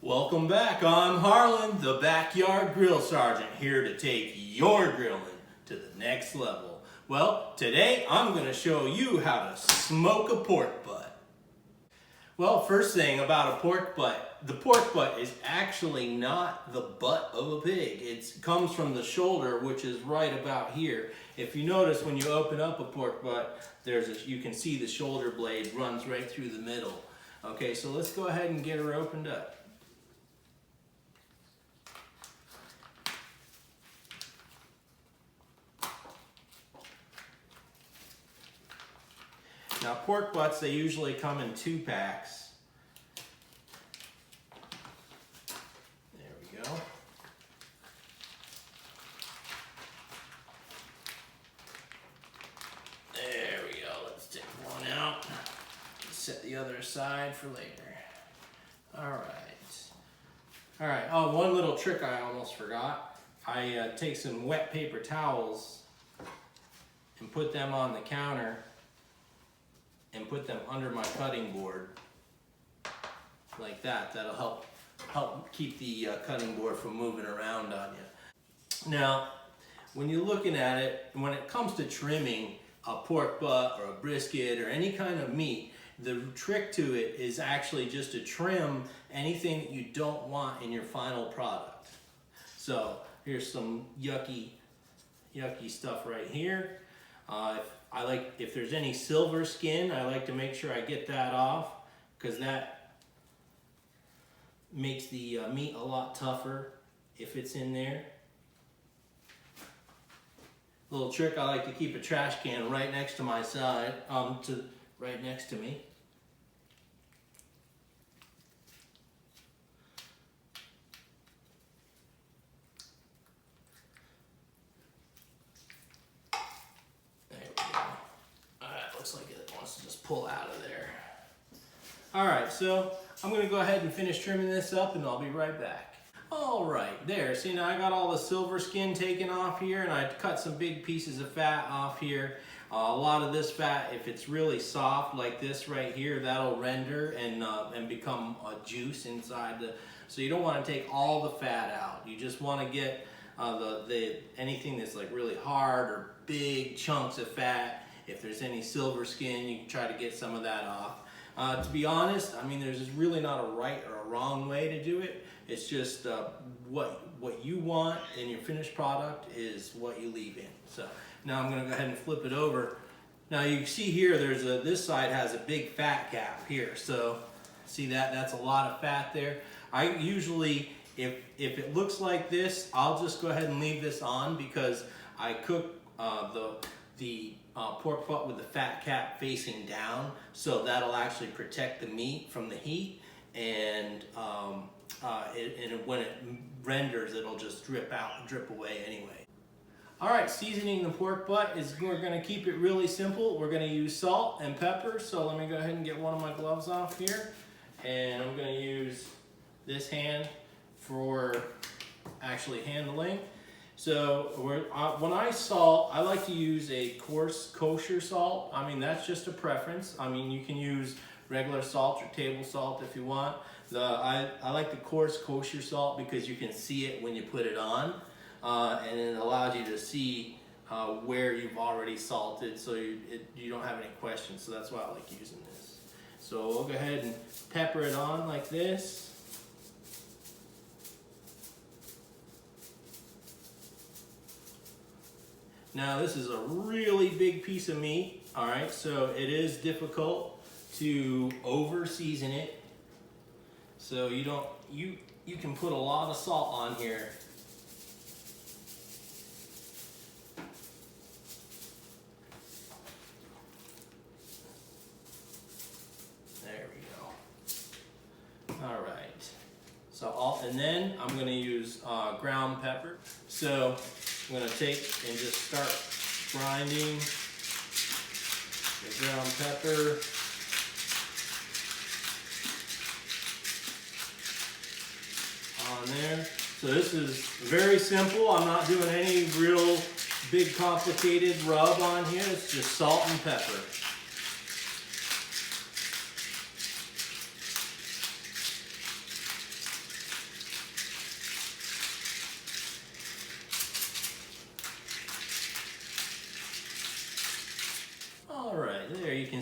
Welcome back. I'm Harlan, the Backyard Grill Sergeant, here to take your grilling to the next level. Well, today I'm going to show you how to smoke a pork butt. Well, first thing about a pork butt, the pork butt is actually not the butt of a pig. It comes from the shoulder, which is right about here. If you notice when you open up a pork butt, you can see the shoulder blade runs right through the middle. Okay, so let's go ahead and get her opened up. Now pork butts, they usually come in 2 packs. There we go. There we go. Let's take one out. Set the other aside for later. All right. Oh, one little trick I almost forgot. I take some wet paper towels and put them on the counter and put them under my cutting board like that. That'll help keep the cutting board from moving around on you. Now, when you're looking at it, when it comes to trimming a pork butt or a brisket or any kind of meat, the trick to it is actually just to trim anything that you don't want in your final product. So here's some yucky stuff right here. If there's any silver skin, I like to make sure I get that off because that makes the meat a lot tougher if it's in there. Little trick, I like to keep a trash can right next to my side, right next to me. Looks like it wants to just pull out of there. All right, so I'm gonna go ahead and finish trimming this up and I'll be right back. All right, there, see now I got all the silver skin taken off here and I cut some big pieces of fat off here. A lot of this fat, if it's really soft like this right here, that'll render and become a juice inside so you don't wanna take all the fat out. You just wanna get anything that's like really hard or big chunks of fat. If there's any silver skin, you can try to get some of that off. To be honest, I mean, there's really not a right or a wrong way to do it. It's just what you want in your finished product is what you leave in. So now I'm gonna go ahead and flip it over. Now you see here, this side has a big fat cap here. So see that's a lot of fat there. I usually, if it looks like this, I'll just go ahead and leave this on because I cook the pork butt with the fat cap facing down, so that'll actually protect the meat from the heat, and when it renders, it'll just drip away anyway. All right, seasoning the pork butt we're gonna keep it really simple. We're gonna use salt and pepper. So let me go ahead and get one of my gloves off here, and I'm gonna use this hand for actually handling. So when I salt, I like to use a coarse kosher salt. I mean, that's just a preference. I mean, you can use regular salt or table salt if you want. I like the coarse kosher salt because you can see it when you put it on, and it allows you to see where you've already salted, so you don't have any questions. So that's why I like using this. So we'll go ahead and pepper it on like this. Now this is a really big piece of meat, all right, so it is difficult to over season it. So you can put a lot of salt on here. There we go. All right. So and then I'm going to use ground pepper. So I'm going to take and just start grinding the ground pepper. On there. So this is very simple. I'm not doing any real big complicated rub on here. It's just salt and pepper.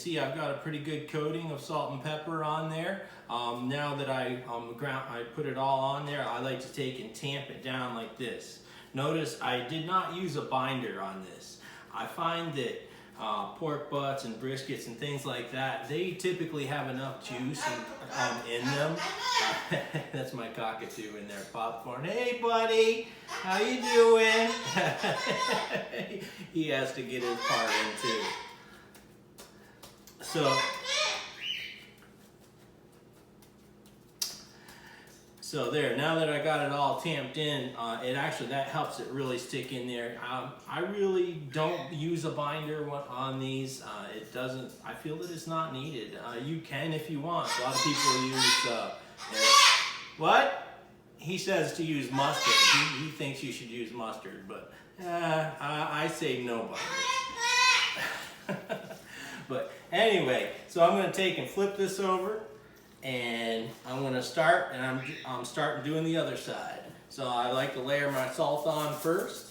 see, I've got a pretty good coating of salt and pepper on there. Now that I put it all on there, I like to take and tamp it down like this. Notice I did not use a binder on this. I find that pork butts and briskets and things like that, they typically have enough juice in them. That's my cockatoo in there, Popcorn. Hey buddy, how you doing? He has to get his part in too. So there, now that I got it all tamped in, that helps it really stick in there. I really don't use a binder on these. I feel that it's not needed. You can if you want. A lot of people use, what? He says to use mustard. He thinks you should use mustard, but I say no binder. But anyway, so I'm gonna take and flip this over. And I'm going to start, and I'm starting doing the other side. So I like to layer my salt on first.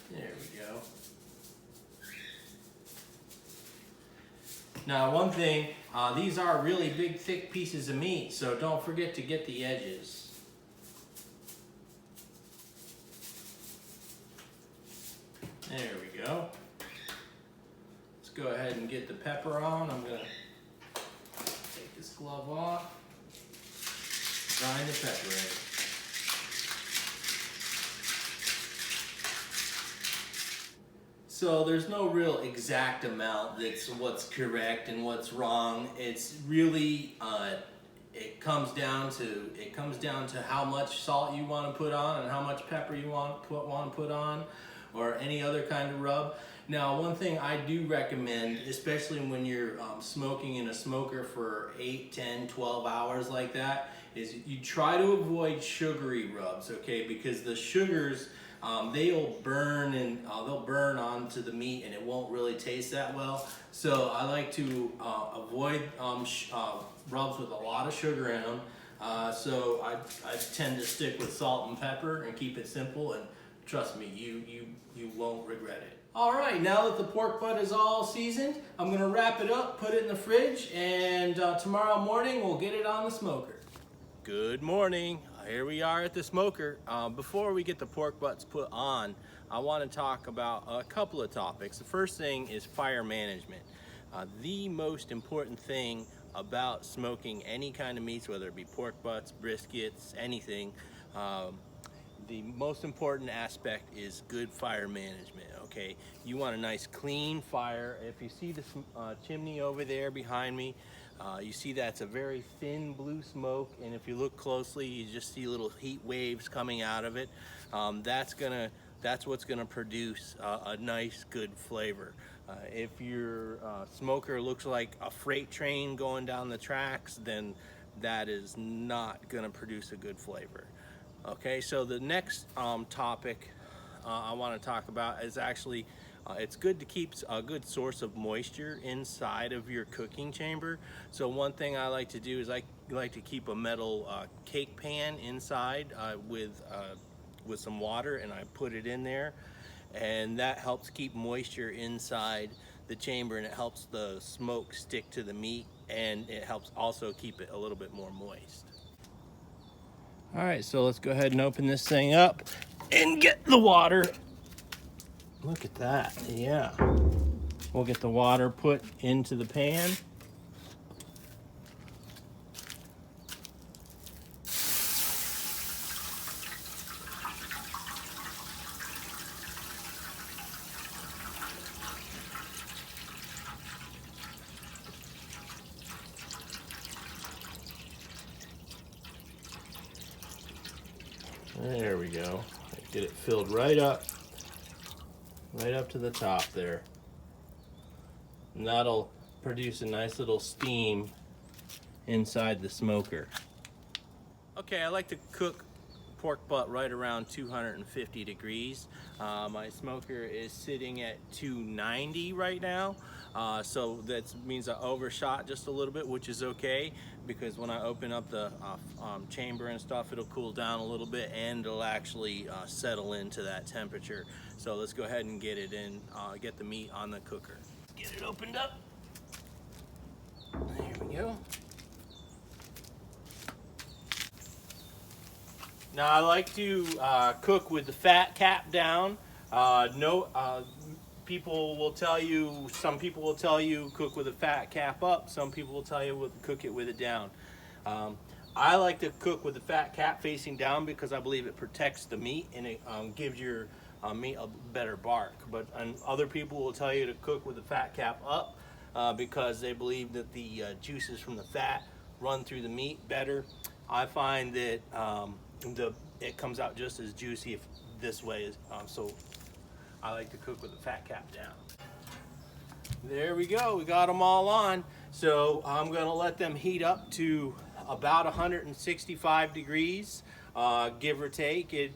There we go. Now one thing, these are really big thick pieces of meat, so don't forget to get the edges. There we go. Go ahead and get the pepper on. I'm going to take this glove off, grind the pepper in. So there's no real exact amount that's what's correct and what's wrong. It's really, it comes down to how much salt you want to put on and how much pepper you want to put on, or any other kind of rub. Now, one thing I do recommend, especially when you're smoking in a smoker for 8, 10, 12 hours like that, is you try to avoid sugary rubs, okay? Because the sugars, they'll burn onto the meat and it won't really taste that well. So I like to avoid rubs with a lot of sugar in them. So I tend to stick with salt and pepper and keep it simple, and trust me, you won't regret it. All right, now that the pork butt is all seasoned, I'm gonna wrap it up, put it in the fridge, and tomorrow morning we'll get it on the smoker. Good morning. Here we are at the smoker. Before we get the pork butts put on, I want to talk about a couple of topics. The first thing is fire management. The most important thing about smoking any kind of meats, whether it be pork butts, briskets, anything, the most important aspect is good fire management, okay? You want a nice clean fire. If you see the chimney over there behind me, you see that's a very thin blue smoke, and if you look closely, you just see little heat waves coming out of it. That's what's gonna produce a nice, good flavor. If your smoker looks like a freight train going down the tracks, then that is not gonna produce a good flavor. Okay, so the next topic I want to talk about is actually, it's good to keep a good source of moisture inside of your cooking chamber. So one thing I like to do is I like to keep a metal cake pan inside with some water, and I put it in there, and that helps keep moisture inside the chamber, and it helps the smoke stick to the meat, and it helps also keep it a little bit more moist. All right, so let's go ahead and open this thing up and get the water. Look at that, yeah. We'll get the water put into the pan. There we go. Get it filled right up to the top there. And that'll produce a nice little steam inside the smoker. Okay, I like to cook pork butt right around 250 degrees. My smoker is sitting at 290 right now. So that means I overshot just a little bit, which is okay, because when I open up the chamber and stuff, it'll cool down a little bit and it'll actually settle into that temperature. So let's go ahead and get it in, get the meat on the cooker. Get it opened up. There we go. Now I like to cook with the fat cap down. People will tell you, some people will tell you cook with a fat cap up, some people will tell you cook it with it down. I like to cook with the fat cap facing down because I believe it protects the meat and it gives your meat a better bark. But other people will tell you to cook with the fat cap up because they believe that the juices from the fat run through the meat better. I find that it comes out just as juicy if this way, so I like to cook with the fat cap down. There we go, we got them all on. So I'm gonna let them heat up to about 165 degrees, give or take it.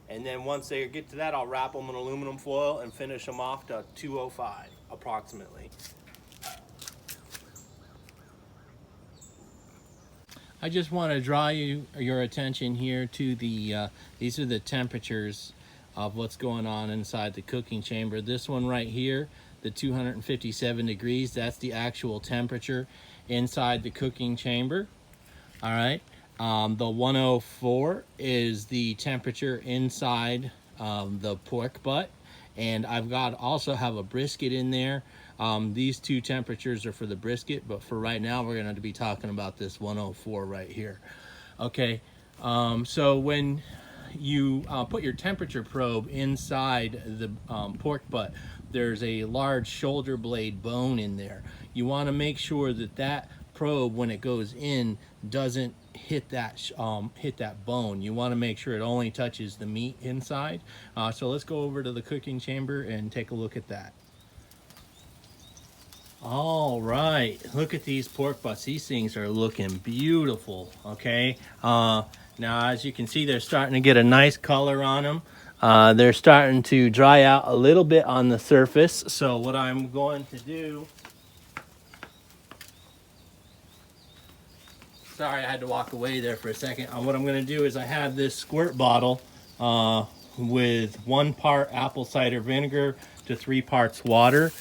And then once they get to that, I'll wrap them in aluminum foil and finish them off to 205 approximately. I just want to draw your attention here to the, these are the temperatures of what's going on inside the cooking chamber. This one right here, the 257 degrees, that's the actual temperature inside the cooking chamber. All right, the 104 is the temperature inside the pork butt. And I've got also have a brisket in there. These two temperatures are for the brisket, but for right now, we're going to be talking about this 104 right here. Okay, so when you put your temperature probe inside the pork butt, there's a large shoulder blade bone in there. You want to make sure that that probe, when it goes in, doesn't hit that bone. You want to make sure it only touches the meat inside. So let's go over to the cooking chamber and take a look at that. All right, look at these pork butts. These things are looking beautiful. Okay, now as you can see, they're starting to get a nice color on them. They're starting to dry out a little bit on the surface. So what I'm going to do, sorry, I had to walk away there for a second. What I'm going to do is I have this squirt bottle with 1 part apple cider vinegar to 3 parts water.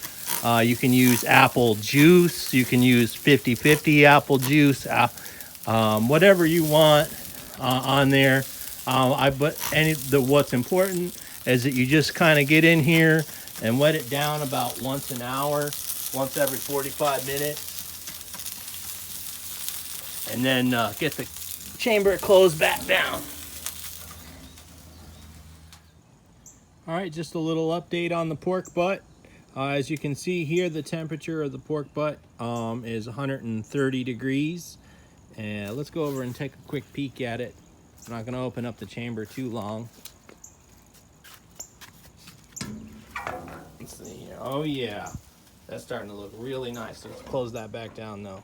You can use apple juice. You can use 50-50 apple juice, whatever you want on there. What's important is that you just kind of get in here and wet it down about once an hour, once every 45 minutes. And then get the chamber closed back down. All right, just a little update on the pork butt. As you can see here, the temperature of the pork butt is 130 degrees. And let's go over and take a quick peek at it. I'm not gonna open up the chamber too long. Let's see here. Oh yeah, that's starting to look really nice. Let's close that back down though.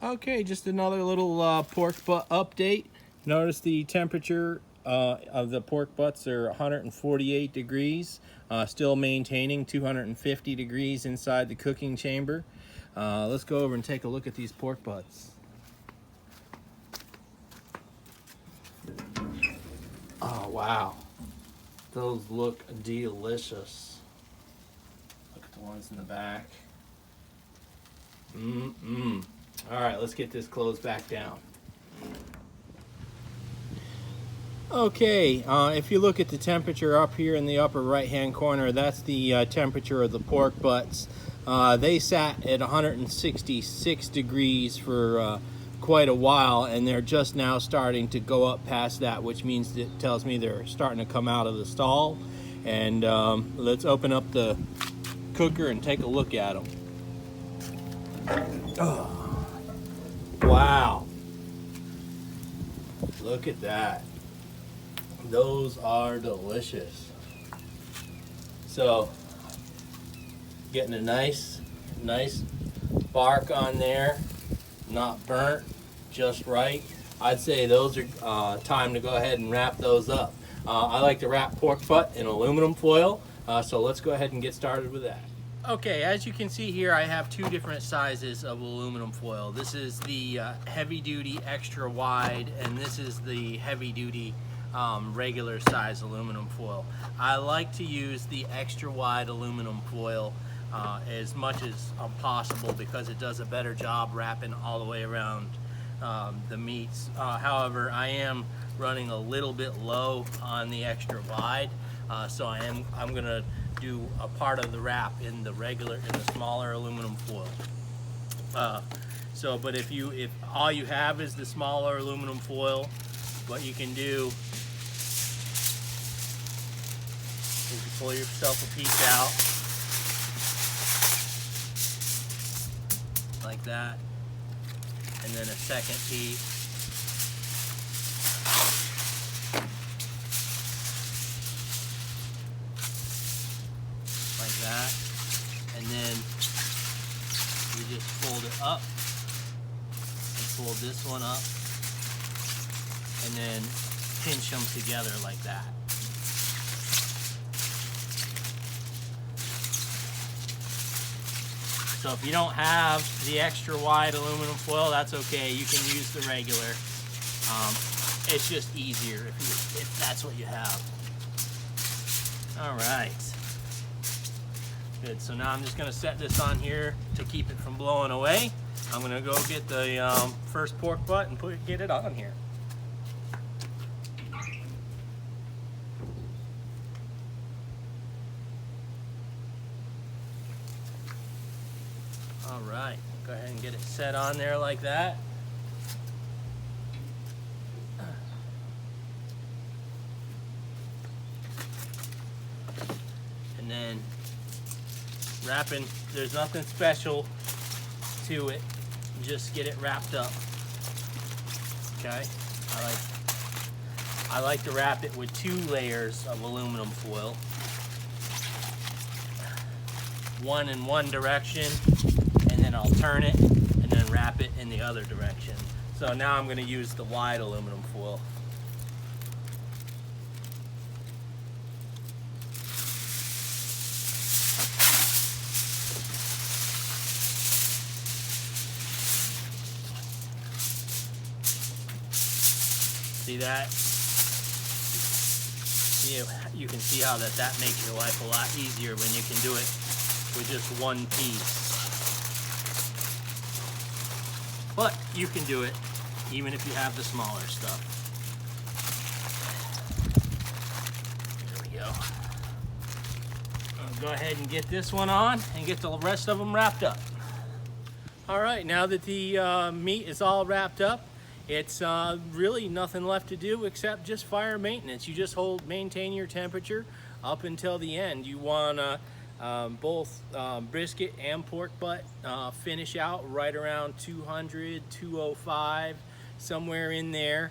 Okay, just another little pork butt update. Notice the temperature of the pork butts are 148 degrees, still maintaining 250 degrees inside the cooking chamber. Let's go over and take a look at these pork butts. Oh wow, those look delicious. Look at the ones in the back. All right, let's get this closed back down. Okay, if you look at the temperature up here in the upper right hand corner, that's the temperature of the pork butts. They sat at 166 degrees for quite a while, and they're just now starting to go up past that, which means it tells me they're starting to come out of the stall. And let's open up the cooker and take a look at them. Oh. Wow, look at that. Those are delicious. So getting a nice bark on there, not burnt, just right. I'd say those are time to go ahead and wrap those up. I like to wrap pork butt in aluminum foil, so let's go ahead and get started with that. Okay, as you can see here, I have two different sizes of aluminum foil. This is the heavy duty extra wide, and this is the heavy duty regular size aluminum foil. I like to use the extra wide aluminum foil as much as possible because it does a better job wrapping all the way around the meats. However, I am running a little bit low on the extra wide, so I'm gonna do a part of the wrap in the smaller aluminum foil. But if all you have is the smaller aluminum foil, what you can do is you pull yourself a piece out like that, and then a second piece like that, and then you just fold it up and fold this one up, and then pinch them together like that. So if you don't have the extra wide aluminum foil, that's okay. You can use the regular. It's just easier if that's what you have. All right. Good, so now I'm just gonna set this on here to keep it from blowing away. I'm gonna go get the first pork butt and get it on here. All right, go ahead and get it set on there like that. And then wrapping, there's nothing special to it, just get it wrapped up. Okay, I like to wrap it with 2 layers of aluminum foil, one in one direction, and then I'll turn it and then wrap it in the other direction. So now I'm going to use the wide aluminum foil. See that? You can see how that makes your life a lot easier when you can do it with just one piece. But you can do it even if you have the smaller stuff. There we go. I'll go ahead and get this one on and get the rest of them wrapped up. All right, now that the meat is all wrapped up, it's really nothing left to do except just fire maintenance. You just maintain your temperature up until the end. You wanna both brisket and pork butt finish out right around 200, 205, somewhere in there.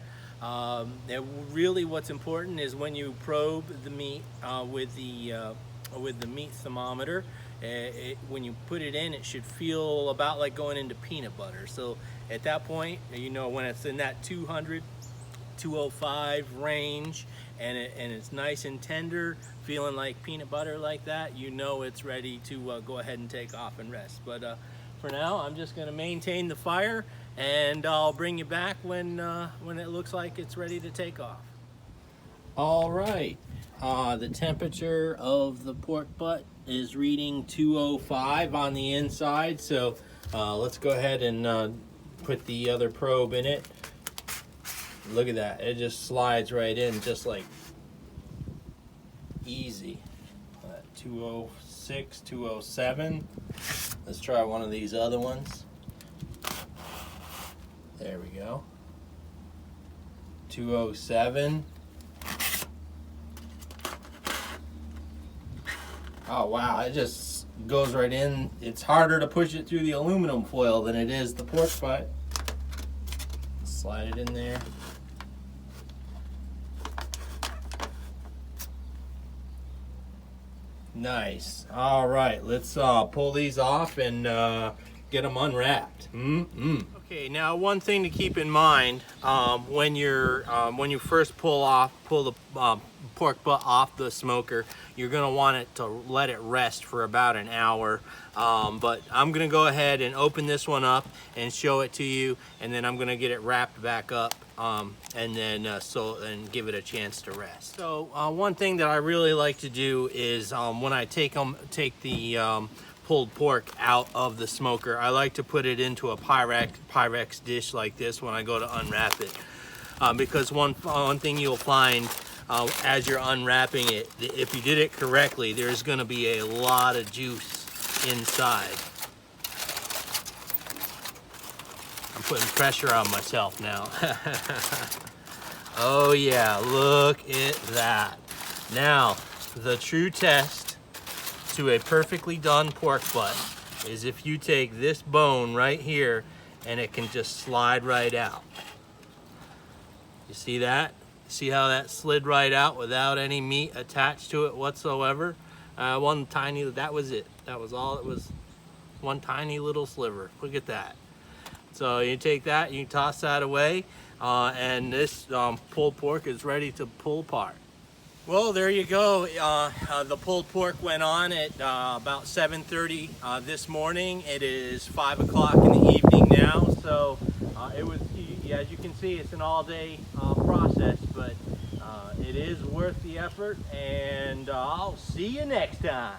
Really what's important is when you probe the meat with the meat thermometer, when you put it in, it should feel about like going into peanut butter. So at that point, you know, when it's in that 200, 205 range, and it's nice and tender, feeling like peanut butter like that, you know it's ready to go ahead and take off and rest. But for now, I'm just going to maintain the fire, and I'll bring you back when it looks like it's ready to take off. All right, the temperature of the pork butt is reading 205 on the inside, so let's go ahead and put the other probe in it. Look at that, it just slides right in just like easy. 206, 207. Let's try one of these other ones. There we go. 207. Oh wow, it just goes right in. It's harder to push it through the aluminum foil than it is the pork butt. Slide it in there. Nice. All right, let's pull these off and get them unwrapped. Okay, now one thing to keep in mind when you first pull the pork butt off the smoker, you're gonna want it to let it rest for about an hour. But I'm gonna go ahead and open this one up and show it to you, and then I'm gonna get it wrapped back up and then and give it a chance to rest. So one thing that I really like to do is when I take the pulled pork out of the smoker, I like to put it into a Pyrex dish like this when I go to unwrap it, because one thing you'll find as you're unwrapping it, if you did it correctly, there's going to be a lot of juice inside. I'm putting pressure on myself now. Oh yeah, look at that. Now, the true test to a perfectly done pork butt is if you take this bone right here and it can just slide right out. You see that? See how that slid right out without any meat attached to it whatsoever? That was it. That was all it was, one tiny little sliver. Look at that. So you take that, you toss that away, and this pulled pork is ready to pull apart. Well, there you go. The pulled pork went on at about 7:30 this morning. It is 5 o'clock in the evening now. So as you can see, it's an all-day process, but it is worth the effort. And I'll see you next time.